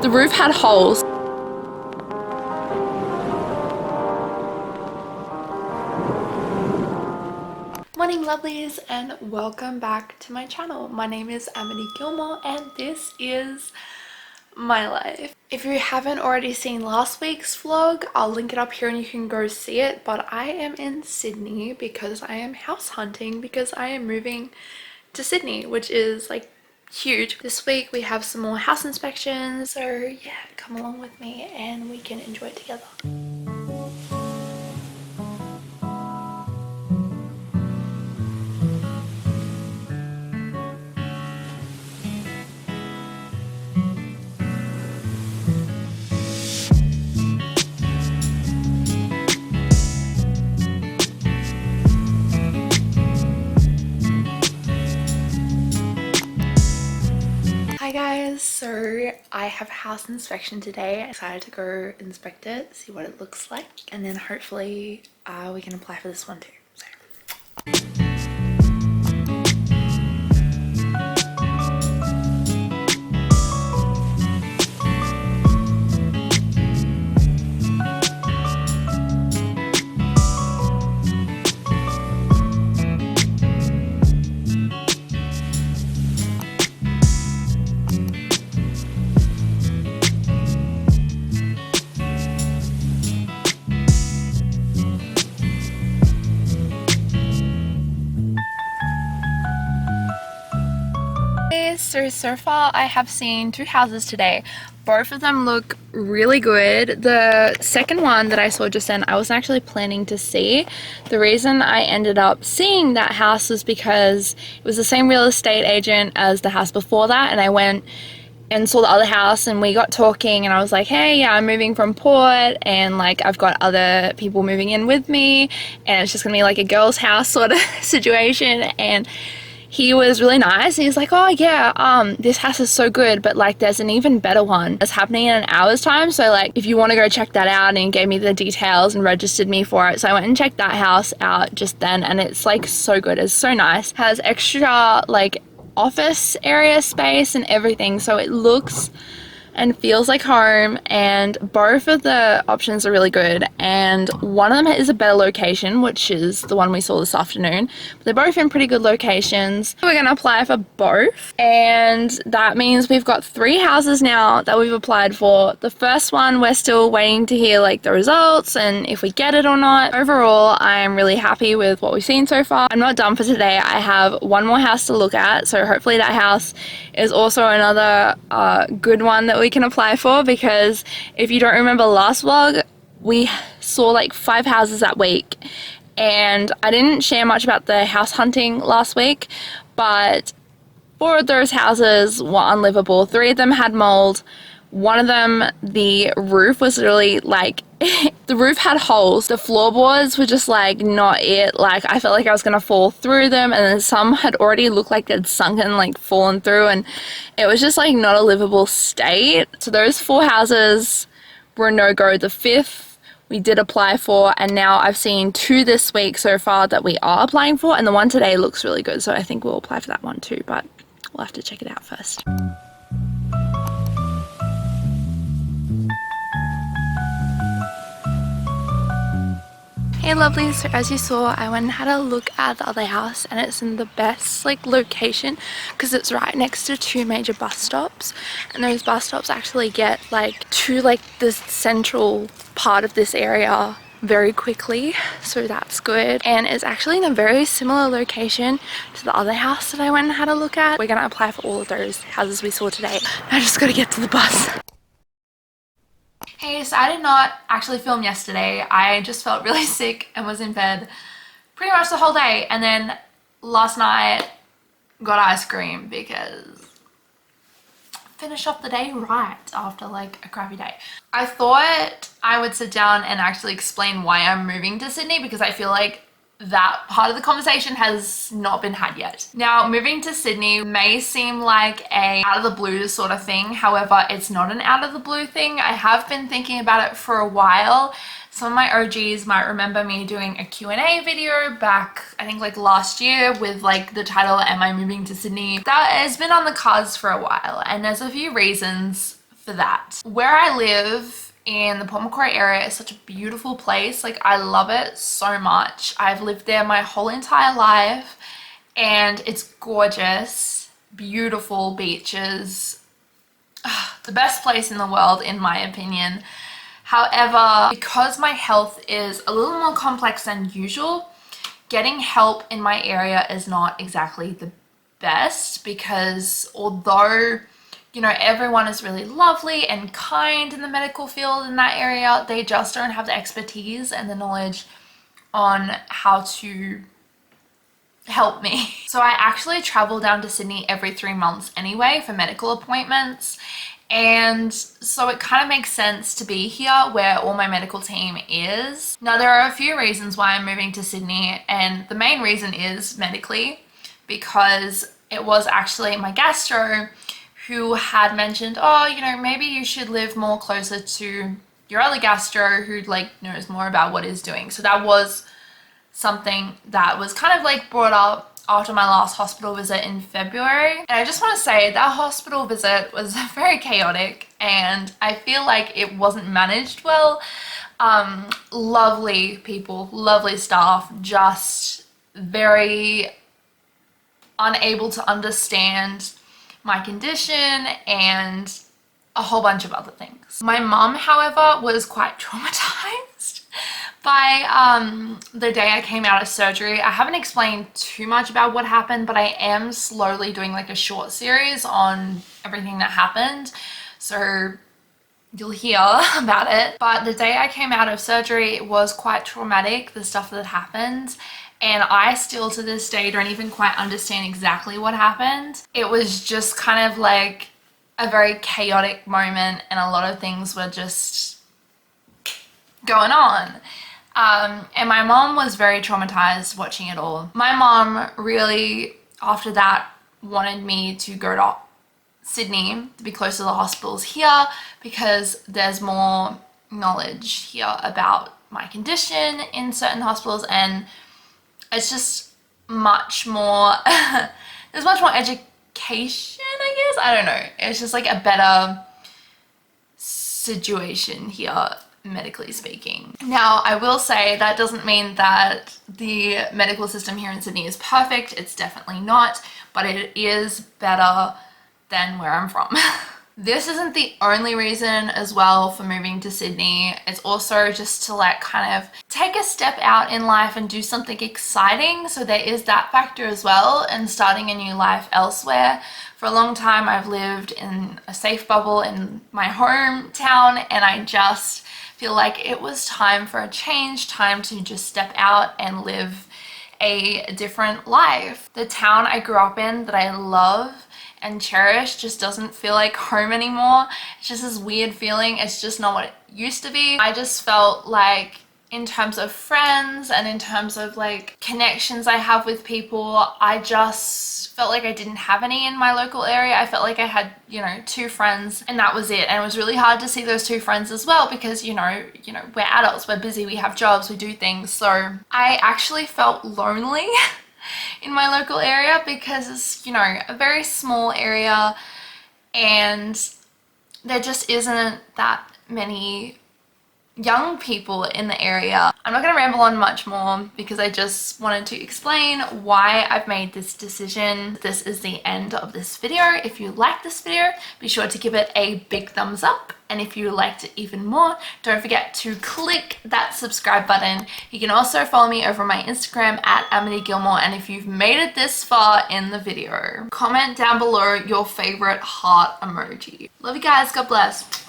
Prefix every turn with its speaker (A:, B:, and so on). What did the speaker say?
A: The roof had holes. Morning lovelies, and welcome back to my channel. My name is Amity Gilmour and this is my life. If you haven't already seen last week's vlog, I'll link it up here and you can go see it, but I am in Sydney because I am house hunting because I am moving to Sydney, which is like huge. This week we have some more house inspections, so yeah, come along with me and we can enjoy it together. Hi guys, so I have a house inspection today. I'm excited to go inspect it, see what it looks like, and then hopefully we can apply for this one too. So far I have seen two houses today. Both of them look really good. The second one that I saw just then, I wasn't actually planning to see. The reason I ended up seeing that house was because it was the same real estate agent as the house before that, and I went and saw the other house and we got talking and I was like, hey, yeah, I'm moving from Port and like I've got other people moving in with me and it's just gonna be like a girl's house sort of situation. And he was really nice. He's like, oh yeah, this house is so good, but like there's an even better one that's happening in an hour's time, so like if you want to go check that out, and he gave me the details and registered me for it. So I went and checked that house out just then, and it's like so good. It's so nice, has extra like office area space and everything, so it looks and feels like home, and both of the options are really good, and one of them is a better location, which is the one we saw this afternoon, but they're both in pretty good locations. We're gonna apply for both, and that means we've got 3 houses now that we've applied for. The first one we're still waiting to hear like the results and if we get it or not. Overall, I am really happy with what we've seen so far. I'm not done for today. I have one more house to look at, so hopefully that house is also another good one that we can apply for, because if you don't remember last vlog, we saw like 5 houses that week, and I didn't share much about the house hunting last week, but 4 of those houses were unlivable. 3 of them had mold. One of them, the roof was really like the roof had holes. The floorboards were just like not it. Like I felt like I was gonna fall through them, and then some had already looked like they'd sunken, like fallen through, and it was just like not a livable state. So those 4 houses were a no-go. The 5th we did apply for, and now I've seen 2 this week so far that we are applying for, and the one today looks really good, so I think we'll apply for that one too, but we'll have to check it out first. Hey lovelies, so as you saw, I went and had a look at the other house, and it's in the best like location because it's right next to 2 major bus stops, and those bus stops actually get like to like the central part of this area very quickly, so that's good. And it's actually in a very similar location to the other house that I went and had a look at. We're gonna apply for all of those houses we saw today. I just gotta get to the bus. Hey, so I did not actually film yesterday. I just felt really sick and was in bed pretty much the whole day, and then last night got ice cream because finish off the day right after like a crappy day. I thought I would sit down and actually explain why I'm moving to Sydney, because I feel like that part of the conversation has not been had yet. Now, moving to Sydney may seem like a out of the blue sort of thing. However, it's not an out of the blue thing. I have been thinking about it for a while. Some of my OGs might remember me doing a Q&A video back, I think like last year, with like the title, Am I Moving to Sydney? That has been on the cards for a while, and there's a few reasons for that. Where I live in the Port Macquarie area is such a beautiful place. Like, I love it so much. I've lived there my whole entire life and it's gorgeous, beautiful beaches, the best place in the world in my opinion. However, because my health is a little more complex than usual, getting help in my area is not exactly the best, because although, you know, everyone is really lovely and kind in the medical field in that area, they just don't have the expertise and the knowledge on how to help me. So I actually travel down to Sydney every 3 months anyway for medical appointments. And so it kind of makes sense to be here where all my medical team is. Now, there are a few reasons why I'm moving to Sydney, and the main reason is medically, because it was actually my gastro who had mentioned, oh, you know, maybe you should live more closer to your other gastro who like knows more about what he's doing. So that was something that was kind of like brought up after my last hospital visit in February. And I just want to say that hospital visit was very chaotic and I feel like it wasn't managed well. Lovely people, lovely staff, just very unable to understand my condition and a whole bunch of other things. My mum, however, was quite traumatized by the day I came out of surgery. I haven't explained too much about what happened, but I am slowly doing like a short series on everything that happened, so you'll hear about it. But the day I came out of surgery was quite traumatic, the stuff that happened, and I still to this day don't even quite understand exactly what happened. It was just kind of like a very chaotic moment and a lot of things were just going on. And my mom was very traumatized watching it all. My mom really, after that, wanted me to go to Sydney to be close to the hospitals here because there's more knowledge here about my condition in certain hospitals, and it's just much more, there's much more education, I guess. I don't know. It's just like a better situation here, medically speaking. Now, I will say that doesn't mean that the medical system here in Sydney is perfect. It's definitely not, but it is better than where I'm from. This isn't the only reason as well for moving to Sydney. It's also just to like kind of take a step out in life and do something exciting. So there is that factor as well, and starting a new life elsewhere. For a long time, I've lived in a safe bubble in my hometown, and I just feel like it was time for a change, time to just step out and live a different life. The town I grew up in that I love and cherish just doesn't feel like home anymore. It's just this weird feeling. It's just not what it used to be. I just felt like in terms of friends and in terms of like connections I have with people, I just felt like I didn't have any in my local area. I felt like I had, you know, 2 friends and that was it. And it was really hard to see those 2 friends as well because, you know, we're adults, we're busy, we have jobs, we do things. So I actually felt lonely in my local area because it's, you know, a very small area and there just isn't that many young people in the area. I'm not going to ramble on much more because I just wanted to explain why I've made this decision. This is the end of this video. If you like this video, be sure to give it a big thumbs up. And if you liked it even more, don't forget to click that subscribe button. You can also follow me over my Instagram at Amity Gilmour. And if you've made it this far in the video, comment down below your favorite heart emoji. Love you guys. God bless.